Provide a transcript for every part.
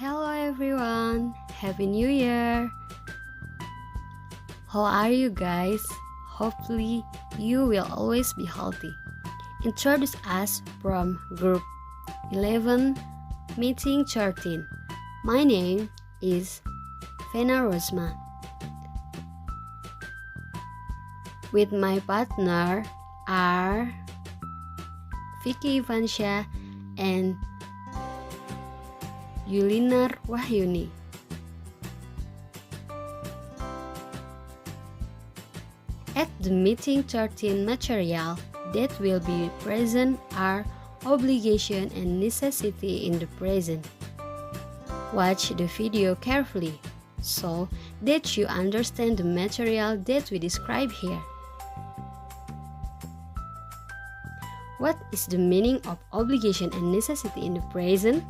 Hello everyone, Happy New Year! How are you guys? Hopefully you will always be healthy. Introduce us from group 11, meeting 13. My name is Vena Rosma. With my partner are Vicky Ivansha and Yulinar Wahyuni. At the meeting 13 material that will be present are obligation and necessity in the present. Watch the video carefully so that you understand the material that we describe here. What is the meaning of obligation and necessity in the present?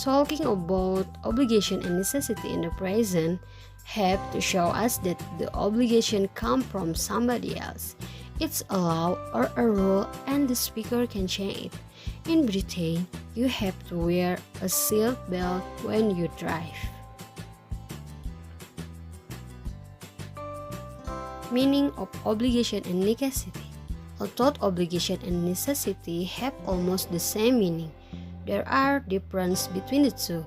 Talking about obligation and necessity in the present help to show us that the obligation comes from somebody else. It's a law or a rule and the speaker can change it. In Britain, you have to wear a seat belt when you drive. Meaning of obligation and necessity. Although obligation and necessity have almost the same meaning, there are differences between the two,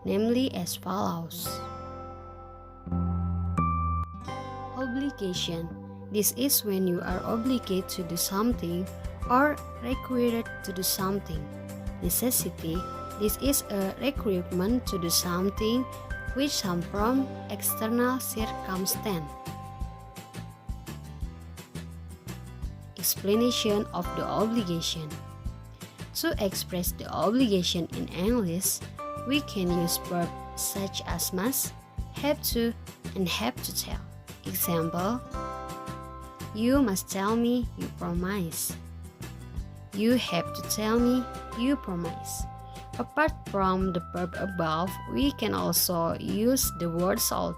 namely as follows. Obligation. This is when you are obligated to do something or required to do something. Necessity. This is a requirement to do something which comes from external circumstance. Explanation of the obligation. To express the obligation in English, we can use verbs such as must, have to, and have to tell. Example, you must tell me you promise. You have to tell me you promise. Apart from the verb above, we can also use the word should.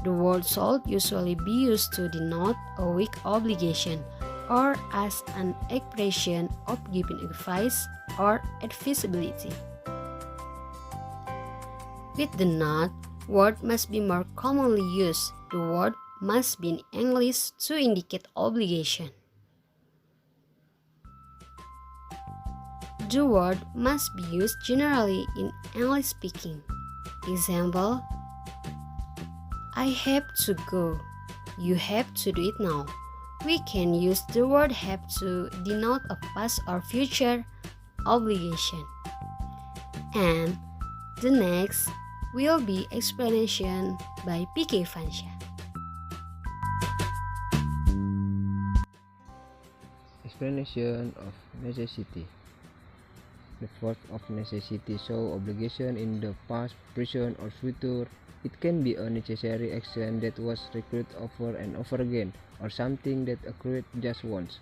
The word should usually be used to denote a weak obligation or as an expression of giving advice or advisability. With the not, word must be more commonly used. The word must be in English to indicate obligation. The word must be used generally in English speaking. Example, I have to go. You have to do it now. We can use the word have to denote a past or future obligation. And the next will be explanation by Vicky Ivansha. Explanation of necessity. The fact of necessity show obligation in the past, present, or future. It can be a necessary action that was repeated over and over again, or something that occurred just once.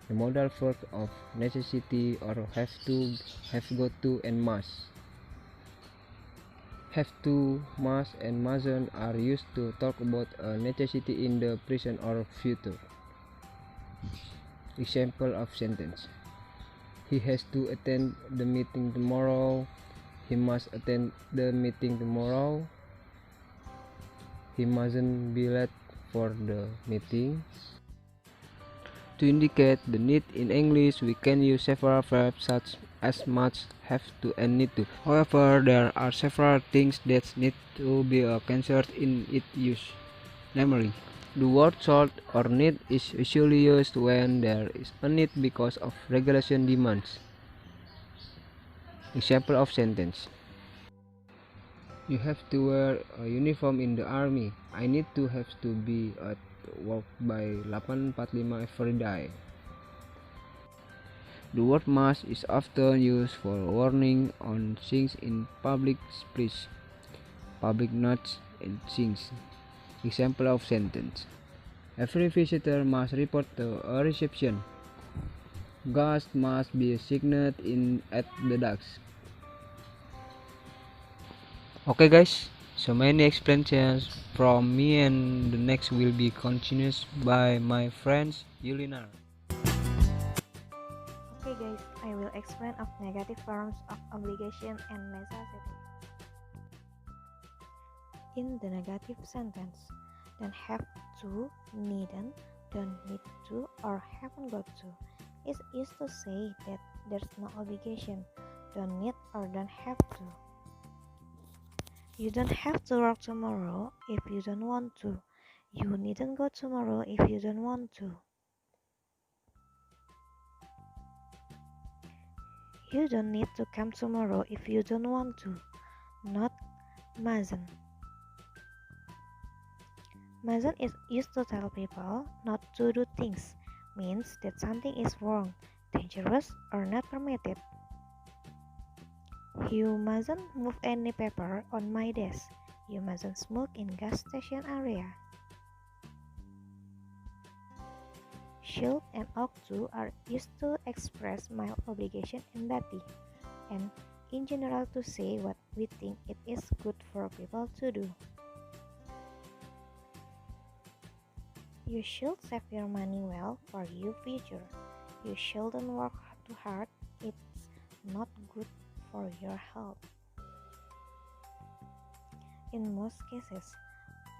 The modal verb of necessity or have to, have got to, and must. Have to, must, and mustn't are used to talk about a necessity in the present or future. Example of sentence. He has to attend the meeting tomorrow. He must attend the meeting tomorrow. He mustn't be late for the meeting. To indicate the need in English, we can use several verbs such as must, have to, and need to. However, there are several things that need to be considered in its use. Namely, the word should or need is usually used when there is a need because of regulation demands. Example of sentence. You have to wear a uniform in the army. I need to have to be at work by 8.45 every day. The word must is often used for warning on things in public place, public notes, and things. Example of sentence. Every visitor must report to a reception. Guests must be signed in at the desk. Okay guys, so many explanations from me, and the next will be continued by my friends Yulinar. Okay guys. guys, I will explain of negative forms of obligation and necessity. In the negative sentence, don't have to, needn't, don't need to, or haven't got to, is used to say that there's no obligation, don't need or don't have to. You don't have to work tomorrow if you don't want to. You needn't go tomorrow if you don't want to. You don't need to come tomorrow if you don't want to. Not mustn't. Mustn't is used to tell people not to do things, means that something is wrong, dangerous, or not permitted. You mustn't move any paper on my desk. You mustn't smoke in gas station area. Should and ought to are used to express mild obligation and duty, and in general to say what we think it is good for people to do. You should save your money well for your future. You shouldn't work too hard. It's not good for your health. In most cases,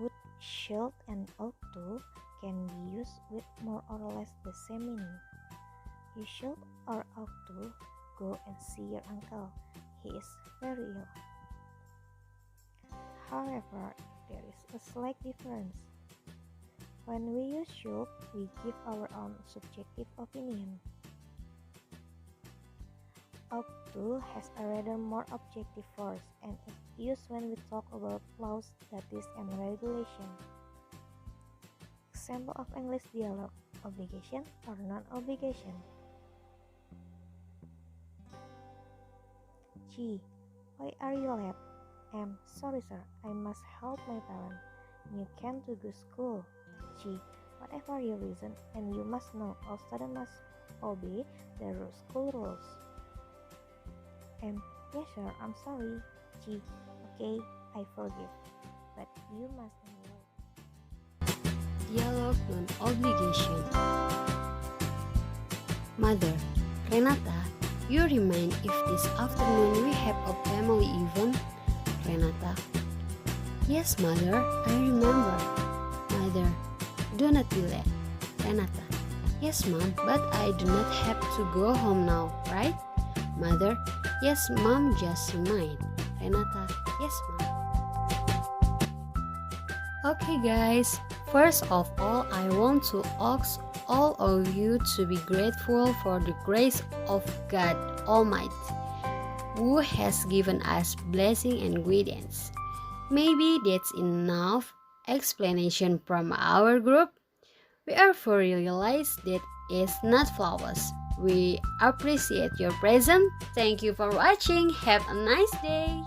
would, should, and ought to can be used with more or less the same meaning. You should or ought to go and see your uncle. He is very ill. However, there is a slight difference. When we use should, we give our own subjective opinion. Ought to has a rather more objective force and is used when we talk about laws, statutes, and regulation. Example of English dialogue: obligation or non-obligation. G. Why are you late? M. Sorry sir, I must help my parent. You can't go to school. G. Whatever your reason, and you must know all students must obey the school rules. M. Yes sir, I'm sorry. G. Okay, I forgive. But you must know. Dialogue non-obligation. Mother, Renata, you remind if this afternoon we have a family event? Renata, yes mother, I remember. Mother, do not be late. Renata, yes mom, but I do not have to go home now, right? Mother, yes mom, just remind. Renata, yes mom. Okay guys, first of all, I want to ask all of you to be grateful for the grace of God Almighty, who has given us blessing and guidance. Maybe that's enough explanation from our group. We are for realize that it's not flawless. We appreciate your presence. Thank you for watching. Have a nice day.